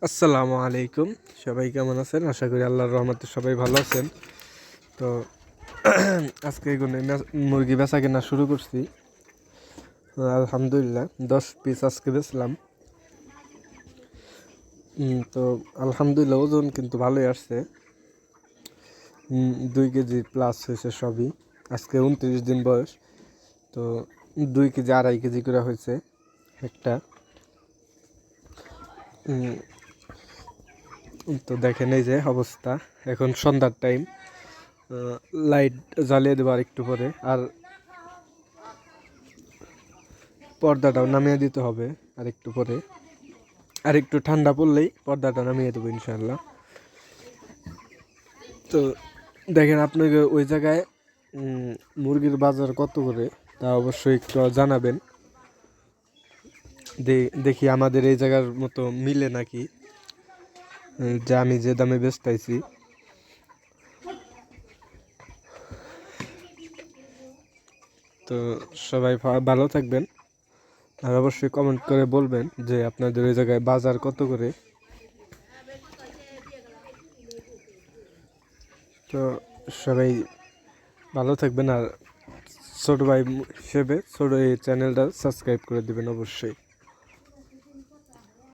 আসসালামু আলাইকুম। সবাই কেমন আছেন? আশা করি আল্লাহর রহমতে সবাই ভালো আছেন। তো আজকে মুরগি বেচা কেনা শুরু করছি। আলহামদুলিল্লাহ 10 পিস আজকে বেচলাম। তো আলহামদুলিল্লাহ ওজন কিন্তু ভালোই আসছে। 2 কেজি প্লাস হয়েছে সবই। আজকে 29 দিন বয়স। তো 2 কেজি 2.5 কেজি করে হয়েছে একটা। তো দেখেন এই যে অবস্থা, এখন সন্ধ্যার টাইম। লাইট জ্বালিয়ে দেবো আর একটু পরে, আর পর্দাটাও নামিয়ে দিতে হবে আর একটু পরে। আর একটু ঠান্ডা পড়লেই পর্দাটা নামিয়ে দেবো ইনশাল্লাহ। তো দেখেন আপনাকে ওই জায়গায় মুরগির বাজার কত করে তা অবশ্যই একটু জানাবেন। দেখি আমাদের এই জায়গার মতো মিলে নাকি, যে আমি যে দামে বেচতেছি। তো সবাই ভালো থাকবেন, আর অবশ্যই কমেন্ট করে বলবেন যে আপনাদের ওই জায়গায় বাজার কত করে। তো সবাই ভালো থাকবেন, আর ছোট ভাই হিসেবে ছোট এই চ্যানেলটা সাবস্ক্রাইব করে দিবেন অবশ্যই।